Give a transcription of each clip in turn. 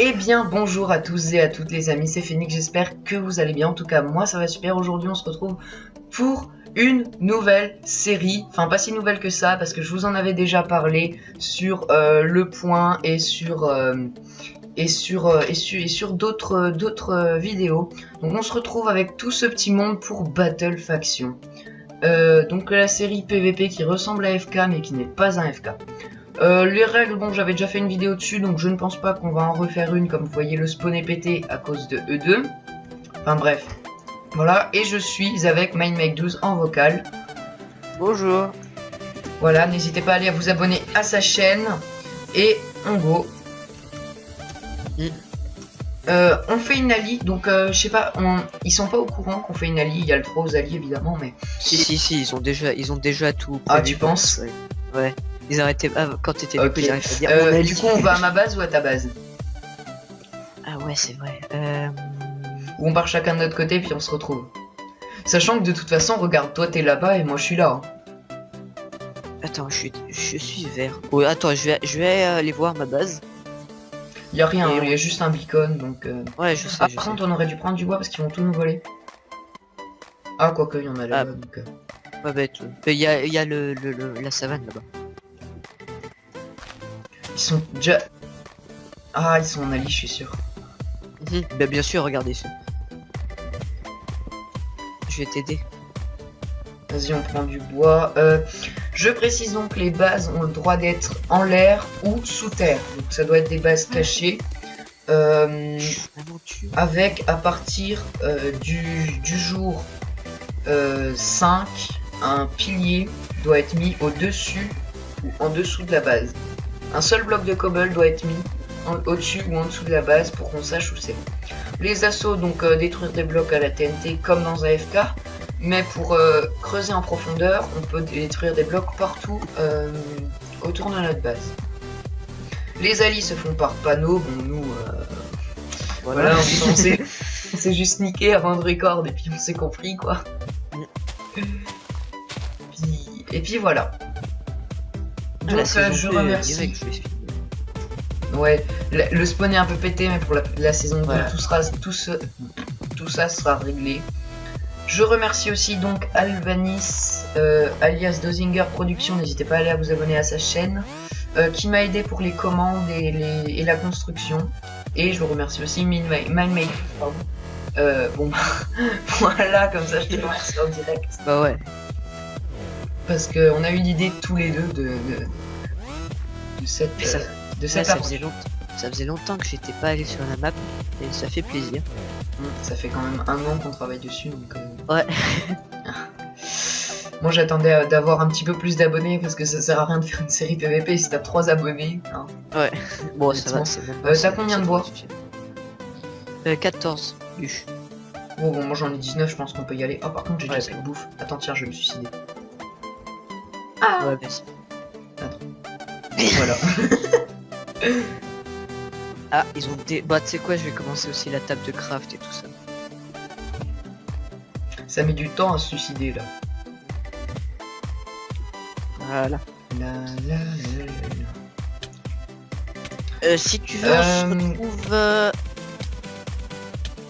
Eh bien, bonjour à tous et à toutes les amis, c'est Phoenix, j'espère que vous allez bien. En tout cas, moi ça va super. Aujourd'hui, on se retrouve pour une nouvelle série. Enfin, pas si nouvelle que ça, parce que je vous en avais déjà parlé sur Le Point et sur d'autres vidéos. Donc, on se retrouve avec tout ce petit monde pour Battle Faction. Donc, la série PVP qui ressemble à FK, mais qui n'est pas un FK. Les règles, bon, j'avais déjà fait une vidéo dessus, donc je ne pense pas qu'on va en refaire une. Comme vous voyez, le spawn est pété à cause de E2. Enfin bref, voilà. Et je suis avec MindMake12 en vocal. Bonjour. Voilà, n'hésitez pas à aller vous abonner à sa chaîne. Et on go. On fait une ali, donc je sais pas, ils sont pas au courant qu'on fait une ali. Il y a le 3 aux alliés évidemment, mais Si, ils ont déjà tout. Ah, tu penses? Ouais. Ils arrêtaient quand t'étais Ok. ils arrêtaient de dire mon ali. Du coup, on va à ma base ou à ta base? Ah ouais, c'est vrai. Ou on part chacun de notre côté puis on se retrouve. Sachant que de toute façon, regarde, toi t'es là-bas et moi je suis là. Attends, je suis vert. Ouais, attends, je vais aller voir ma base. Y'a rien, Et il y a juste un beacon donc. Ouais, je sais. Ah, par contre, on aurait dû prendre du bois parce qu'ils vont tout nous voler. Ah, quoique, il y en a là-bas donc. Pas bête. Il y a la savane là-bas. Ils sont déjà. Ah, ils sont en ali, je suis sûr. Bah, bien sûr, regardez ça. Je vais t'aider. Vas-y, on prend du bois. Je précise donc que les bases ont le droit d'être en l'air ou sous terre. Donc ça doit être des bases cachées. Avec à partir du jour 5, un pilier doit être mis au-dessus ou en dessous de la base. Un seul bloc de cobble doit être mis au-dessus ou en dessous de la base pour qu'on sache où c'est. Les assauts, donc détruire des blocs à la TNT comme dans AFK. Mais pour creuser en profondeur, on peut détruire des blocs partout autour de notre base. Les alliés se font par panneau. Bon, nous, voilà, on s'est juste niqué avant de record et puis on s'est compris quoi. Et puis voilà. Donc je remercie. Ouais, le spawn est un peu pété, mais pour la saison 2, voilà. tout ça sera réglé. Je remercie aussi donc Alvanis, alias Dozinger Productions, n'hésitez pas à aller vous abonner à sa chaîne, qui m'a aidé pour les commandes et la construction. Et je remercie aussi MindMake. Bon, voilà, comme ça je te remercie en direct. Bah ouais. Parce qu'on a eu l'idée tous les deux de cette partie. Ça faisait longtemps que j'étais pas allé sur la map et ça fait plaisir. Ça fait quand même 1 an qu'on travaille dessus donc. Ouais. Moi j'attendais d'avoir un petit peu plus d'abonnés parce que ça sert à rien de faire une série PVP si t'as 3 abonnés. Hein. Ouais. Bon, ça va. T'as combien de bois? 14 bûches. Oh, bon, moi j'en ai 19, je pense qu'on peut y aller. Ah, par contre, j'ai déjà plus de bouffe. Attends, tiens, je vais me suicider. Ah ouais, vas-y. Attends. Voilà. Ah, ils ont des. Bah, tu sais quoi, je vais commencer aussi la table de craft et tout ça. Ça met du temps à se suicider là. Voilà. Si tu veux, on se retrouve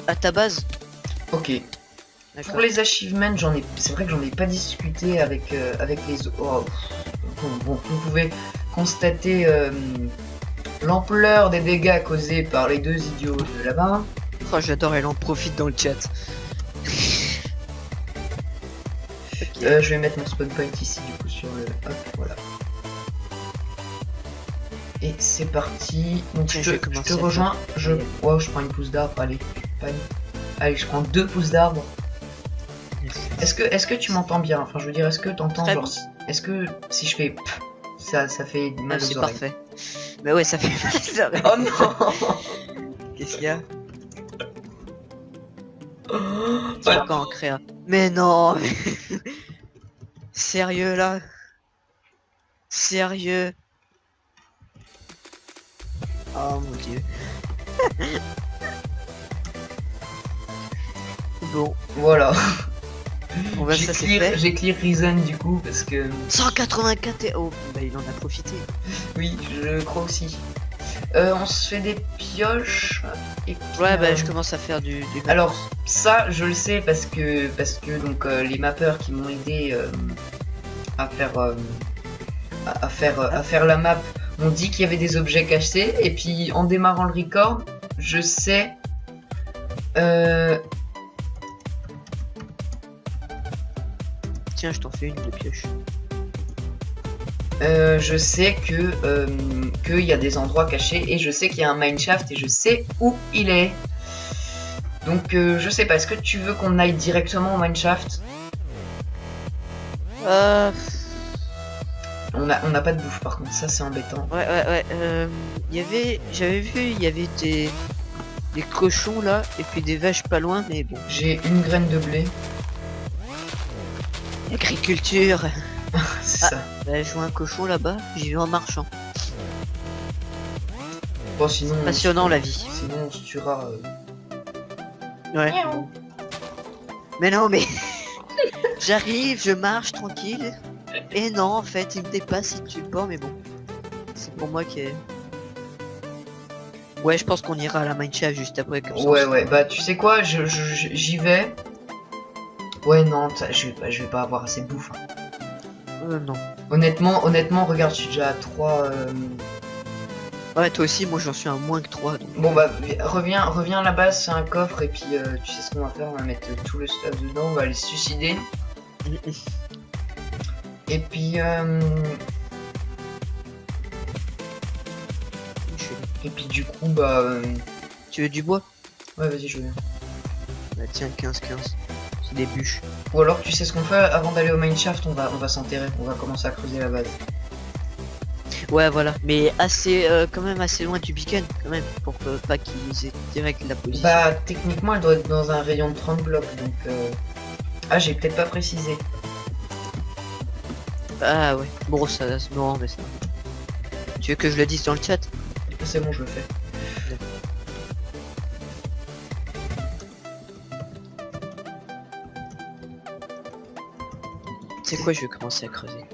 à ta base. Ok. Pour les achievements, c'est vrai que j'en ai pas discuté avec les autres. Oh. Bon, vous pouvez constater l'ampleur des dégâts causés par les 2 idiots de là-bas. Oh, j'adore, elle en profite dans le chat. Okay. Je vais mettre mon spawn point ici du coup sur le. Hop, voilà. Et c'est parti. Donc je te rejoins. Wow, je prends une pousse d'arbre. Allez, allez, je prends 2 pousses d'arbre. Est-ce que tu m'entends bien? Enfin, je veux dire, est-ce que t'entends genre. Est-ce que si je fais. Ça fait mal aux oreilles. C'est parfait. Mais ouais, ça fait mal aux oreilles. Oh non. Qu'est-ce qu'il y a? C'est encore en créa. Mais non. Sérieux là? Sérieux? Oh mon dieu. Bon. Voilà. On va ça c'est fait. J'ai clear Reason du coup parce que. 184 et... Oh, bah il en a profité. Oui, je crois aussi. On se fait des pioches. Et puis, Ouais, bah je commence à faire du alors ça, je le sais parce que donc les mappeurs qui m'ont aidé à faire à faire la map m'ont dit qu'il y avait des objets cachés. Et puis en démarrant le record, je sais. Tiens, je t'en fais une de pioche. Je sais que qu'il y a des endroits cachés et je sais qu'il y a un mineshaft et je sais où il est. Donc je sais pas, est-ce que tu veux qu'on aille directement au mineshaft? On n'a pas de bouffe par contre, ça c'est embêtant. Ouais. J'avais vu, il y avait des cochons là et puis des vaches pas loin, mais bon. J'ai une graine de blé. Agriculture. C'est ça. Bah, je vois un cochon là-bas, j'y vais en marchant. Bon, sinon. Passionnant la vie. Sinon on se tuera. Ouais. Mais non, mais j'arrive, je marche tranquille. Et non, en fait, il me dépasse, il tue pas, mais bon. C'est pour moi qui est. Ouais, je pense qu'on ira à la mineshaft juste après. Comme ça, Ouais, bah tu sais quoi, j'y vais. Ouais, non, je vais pas avoir assez de bouffe. Non. Honnêtement, regarde, je suis déjà à 3. Ouais, toi aussi, moi j'en suis à moins que 3. Donc... Bon bah, reviens à la base, c'est un coffre, et puis tu sais ce qu'on va faire, on va mettre tout le stuff dedans, on va aller se suicider. Et puis du coup, bah... Tu veux du bois? Ouais, vas-y, je viens. Bah tiens, 15. C'est des bûches. Ou alors, tu sais ce qu'on fait, avant d'aller au mineshaft, on va s'enterrer, on va commencer à creuser la base. Ouais, voilà. Mais assez, quand même assez loin du beacon, quand même, pour pas qu'ils aient direct la position. Bah, techniquement, elle doit être dans un rayon de 30 blocs, donc... Ah, j'ai peut-être pas précisé. Ah ouais. Bon, ça se me rend, mais ça... Tu veux que je le dise dans le chat? C'est bon, je le fais. C'est quoi, je vais commencer à creuser.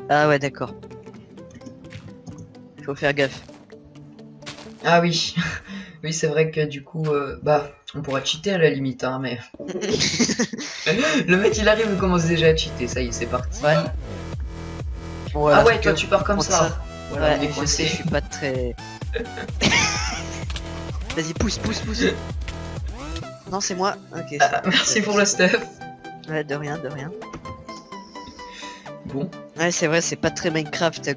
Ah ouais, d'accord. Faut faire gaffe. Ah oui, oui, c'est vrai que du coup, bah, on pourra cheater à la limite, hein, mais... Le mec, il arrive, il commence déjà à cheater, ça y est, c'est parti. Ouais. Voilà, ah ouais, toi, tu pars comme ça. Voilà, on est ouais, je coincé. sais, je suis pas très... Vas-y, pousse. Non, c'est moi. Ok. Ah, merci pour le stuff. Ouais, de rien. Bon. Ouais, c'est vrai, c'est pas très Minecraft.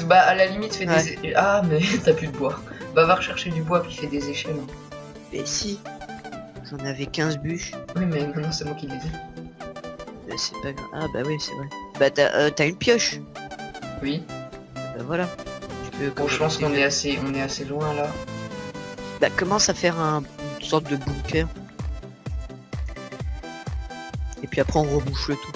Bah, à la limite, fais Ouais. des... Ah, mais t'as plus de bois. Bah, va rechercher du bois, puis fais des échelles. Et si j'en avais 15 bûches. Oui, mais non, c'est moi qui les ai. C'est pas grave. Ah bah oui, c'est vrai. Bah t'as une pioche. Oui. Bah voilà. Tu peux Bon, je pense qu'on est assez loin, là. Bah commence à faire une sorte de bunker. Et puis après on rebouche le tout.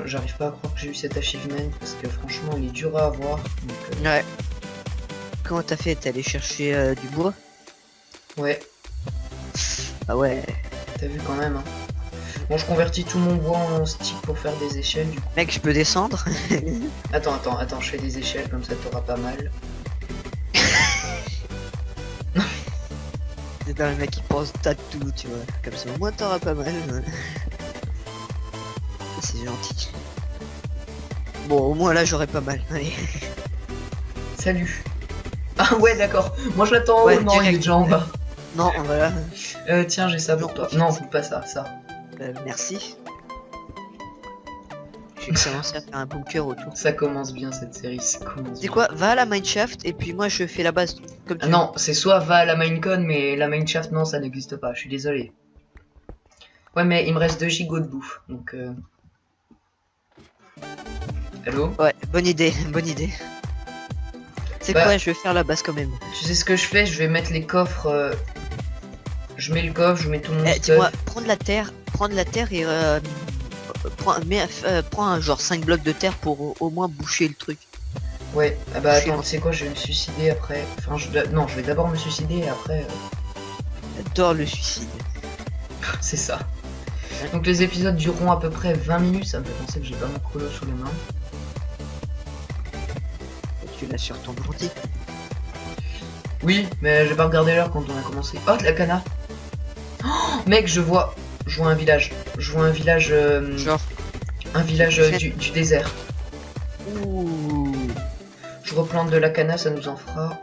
J'arrive pas à croire que j'ai eu cet achievement, parce que franchement, il est dur à avoir. Donc, Ouais. Comment t'as fait? T'es allé chercher du bois? Ouais, Ah ouais. t'as vu quand même, hein. Bon, je convertis tout mon bois en stick pour faire des échelles, du coup. Mec, je peux descendre? Attends, je fais des échelles, comme ça t'auras pas mal. C'est dans le mec qui pense t'as tout, tu vois. Comme ça au moins t'auras pas mal. C'est gentil. Bon, au moins là j'aurai pas mal. Allez. Salut. Ah ouais, d'accord. Moi je l'attends en haut, Ouais, non, il est direct. déjà en bas. Non, voilà. Tiens, j'ai ça pour toi. Non, pas ça. Merci. Je vais commencer à faire un bunker autour. Ça commence bien cette série, ça commence C'est bien. quoi? Va à la mineshaft et puis moi je fais la base comme tu Ah non, c'est soit va à la minecon, mais la mineshaft, non, ça n'existe pas, je suis désolé. Ouais, mais il me reste 2 gigots de bouffe, donc... Allô? Ouais, bonne idée. C'est Bah, quoi? Je vais faire la base quand même. Tu sais ce que je fais? Je vais mettre les coffres... Je mets le coffre, je mets tout mon Eh, stuff. dis-moi, prends de la terre et prends un genre 5 blocs de terre pour au moins boucher le truc. Ouais, ah bah Je suis attends, en- tu sais quoi, je vais me suicider après. Enfin, non, je vais d'abord me suicider et après... J'adore le suicide. C'est ça. Donc les épisodes dureront à peu près 20 minutes, ça me fait penser que j'ai pas mon chrono sous les mains. Tu l'as sur ton ordi. Oui, mais j'ai pas regardé l'heure quand on a commencé. Oh, de la cana. Oh, mec, je vois un village. Je vois un village... Genre. Un village du désert. Ouh. Je replante de la cana, ça nous en fera.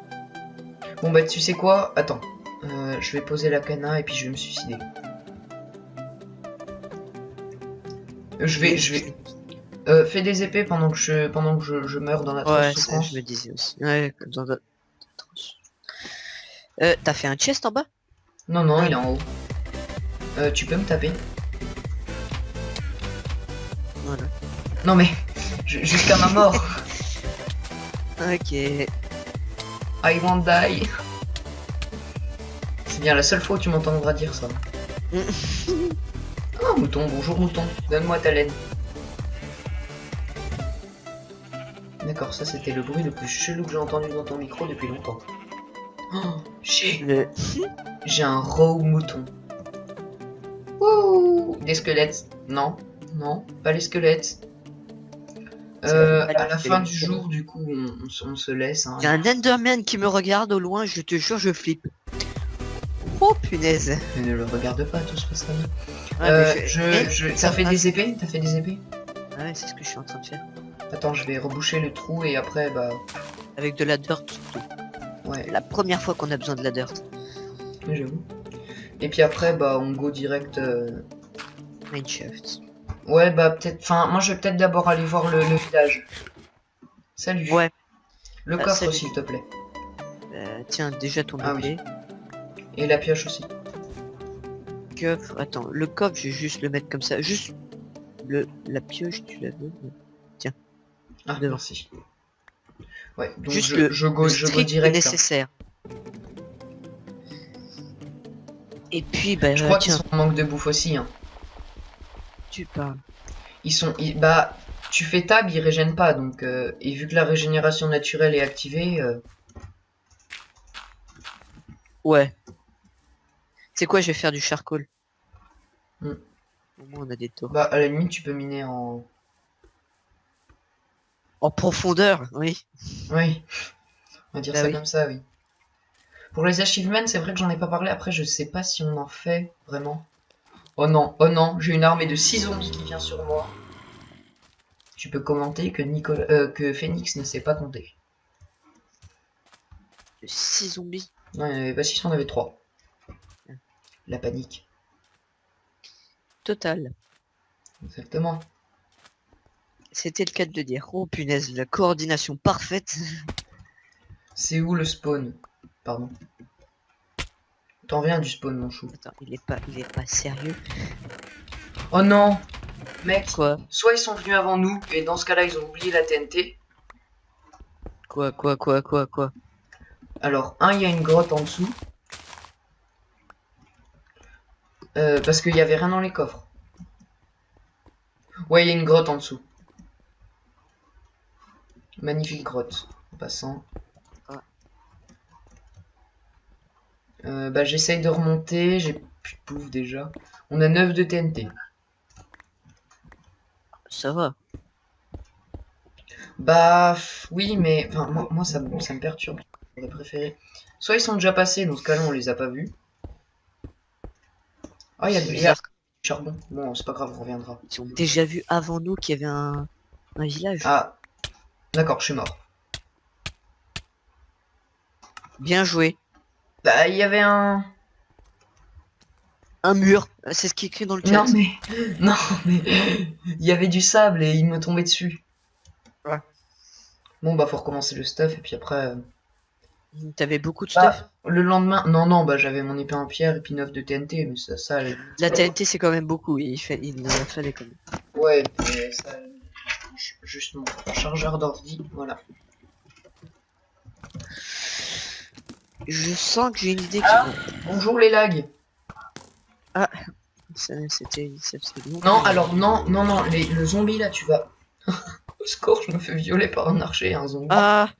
Bon bah tu sais quoi? Attends. Je vais poser la cana et puis je vais me suicider. Je vais... fais des épées pendant que je meurs dans la Ouais, transe ça, souffrance. je me disais aussi. Ouais, comme dans d'autres tranches. T'as fait un chest en bas? Non, non, Ouais. il est en haut. Tu peux me taper? Voilà. Non mais, jusqu'à ma mort. Ok. I won't die. C'est bien la seule fois où tu m'entendras dire ça. Ah, mouton, bonjour mouton. Donne-moi ta laine. D'accord, ça c'était le bruit le plus chelou que j'ai entendu dans ton micro depuis longtemps. Oh, Le... j'ai un rogue mouton. Ouh, des squelettes. Non, non, pas les squelettes. À la fin du jour, du coup, on se laisse. Hein. Il y a un Enderman qui me regarde au loin, je te jure, je flippe. Oh punaise. Mais ne le regarde pas, tout se passera bien. Ouais, T'as fait des épées? T'as fait des épées? Ouais, c'est ce que je suis en train de faire. Attends, je vais reboucher le trou et après, bah... Avec de la dirt surtout. Ouais, La première fois qu'on a besoin de la dirt. j'avoue. Et puis après, bah, on go direct... Mineshaft. Ouais, bah, peut-être... Enfin, moi, je vais peut-être d'abord aller voir le village. Salut. Ouais. Le coffre, salut. s'il te plaît. Tiens, déjà ton Ah bébé. Et la pioche aussi. Coffre, attends, le coffre, je vais juste le mettre comme ça. Juste la pioche, tu la veux? Ah, Devant. merci. Ouais, donc Juste je go strict direct. Hein. nécessaire. Et puis, bah, Je crois qu'ils tiens, sont en manque de bouffe aussi. Hein. tu parles. Bah, tu fais tab, ils régènent pas. Donc, et vu que la régénération naturelle est activée... Ouais. C'est quoi, je vais faire du charcoal. Hmm. Au moins, on a des tours. Bah, à la limite, tu peux miner en... En profondeur, oui. Oui. On va dire Bah ça oui. comme ça, oui. Pour les achievements, c'est vrai que j'en ai pas parlé. Après, je sais pas si on en fait vraiment. Oh non, j'ai une armée de 6 zombies qui vient sur moi. Tu peux commenter que Phoenix ne sait pas compter. 6 zombies. Non, il n'y en avait pas 6, on avait 3. La panique. Total. Exactement. C'était le cas de le dire. Oh punaise, la coordination parfaite. C'est où le spawn? Pardon. T'en viens du spawn, mon chou. Attends, il est pas sérieux. Oh non! Mec, Quoi? soit ils sont venus avant nous, et dans ce cas-là, ils ont oublié la TNT. Quoi? Alors, il y a une grotte en dessous. Parce qu'il y avait rien dans les coffres. Ouais, il y a une grotte en dessous. Magnifique grotte. En passant. Bah, j'essaye de remonter. J'ai plus de bouffe déjà. On a 9 de TNT. Ça va. Bah, oui, mais enfin, moi ça me perturbe. J'aurais préféré. Soit ils sont déjà passés, dans ce cas-là, on les a pas vus. Ah, il y a du charbon. Bon, c'est pas grave, on reviendra. Ils ont déjà vu avant nous qu'il y avait un village. Ah, d'accord, je suis mort. Bien joué. Bah, il y avait un... Un mur. C'est ce qui est écrit dans le chat. Non, mais... Non, mais... Il y avait du sable et il me tombait dessus. Ouais. Bon, bah, faut recommencer le stuff et puis après... T'avais beaucoup de stuff. Le lendemain... Non, bah, j'avais mon épée en pierre et puis 9 de TNT, mais ça allait. La TNT, c'est quand même beaucoup. Il en fallait quand même. Ouais, mais ça... Juste mon chargeur d'ordi, voilà. Je sens que j'ai une idée qui... Ah, bonjour les lags. C'était long. Non, alors non, le zombie là, tu vas... Au secours, je me fais violer par un archer et un zombie. Ah,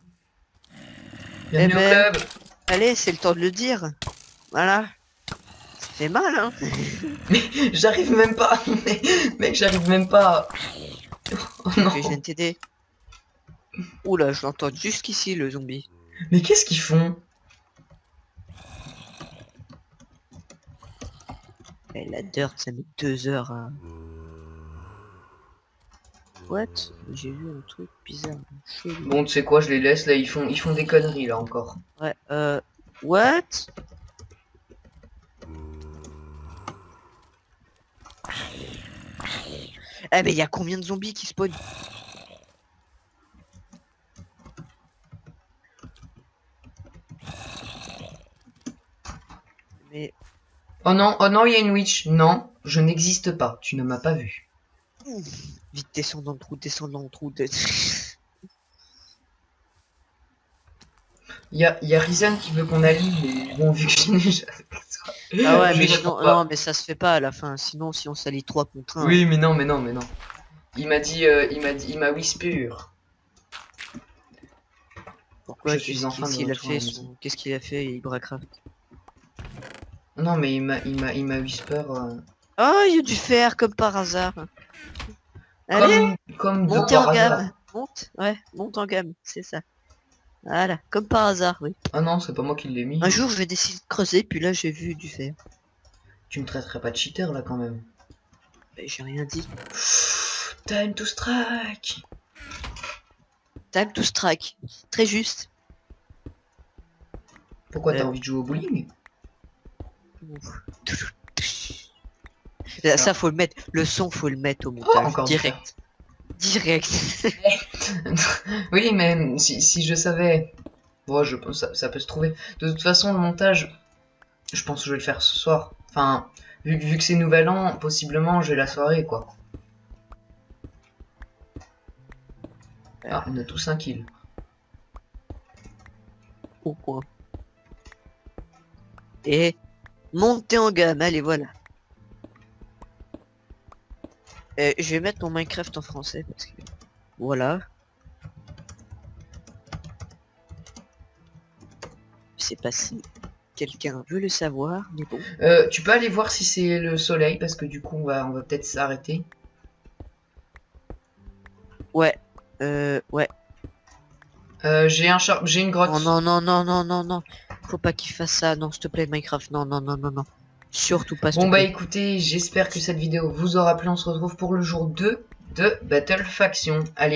Bienvenue eh au ben. club. allez, c'est le temps de le dire. Voilà. fait mal, hein. J'arrive même pas. Mec, j'arrive même pas. Oh non. Ok, je viens de t'aider. Oula, je l'entends jusqu'ici, le zombie. Mais qu'est-ce qu'ils font? Eh, la dirt, ça met 2 heures à... What? J'ai vu un truc bizarre, chelou. Bon, tu sais quoi, je les laisse là, ils font des conneries là encore. Ouais, what? Eh mais il y a combien de zombies qui spawnent? Mais... Oh non, il y a une witch. Non, je n'existe pas. Tu ne m'as pas vu. Vite, descends dans le trou, descends dans le trou. Il y a Reason qui veut qu'on allie, mais bon, vu que je n'ai jamais... Ah ouais, Je mais réponds sinon, pas. non, mais ça se fait pas à la fin. Sinon, si on s'allie 3 contre 1. Oui, mais non. Il m'a whisper. Pourquoi? Je suis enfin de Qu'est-ce qu'il a retour à la fait maison. Qu'est-ce qu'il a fait, Ibracraft? Non, mais il m'a whisper. Oh, il y a du fer, comme par hasard. Allez, Comme de montez en par hasard. gamme. Monte en gamme, c'est ça. Voilà, comme par hasard, oui. Ah non, c'est pas moi qui l'ai mis. Un jour, je vais décider de creuser, puis là, j'ai vu du fer. Tu me traiterais pas de cheater là quand même. Mais j'ai rien dit. Time to strike. Time to strike. Très juste. Pourquoi t'as envie de jouer au bowling? Ça, faut le mettre. Le son, faut le mettre au montage. encore du Direct. Direct. Oui, mais si je savais... Bon, ça peut se trouver. De toute façon, le montage, je pense que je vais le faire ce soir. Enfin, vu que c'est nouvel an, possiblement, j'ai la soirée, quoi. Ah, on a tous un kill. Au point. Et monter en gamme, allez, voilà. Je vais mettre mon Minecraft en français parce que voilà. Je sais pas si quelqu'un veut le savoir, mais bon. Tu peux aller voir si c'est le soleil, parce que du coup, on va peut-être s'arrêter. Ouais. Ouais. J'ai une grotte. Non, non. Faut pas qu'il fasse ça. Non, s'il te plaît, Minecraft. Non. Surtout pas. Bon bah écoutez, j'espère que cette vidéo vous aura plu. On se retrouve pour le jour 2 de Battle Faction. Allez.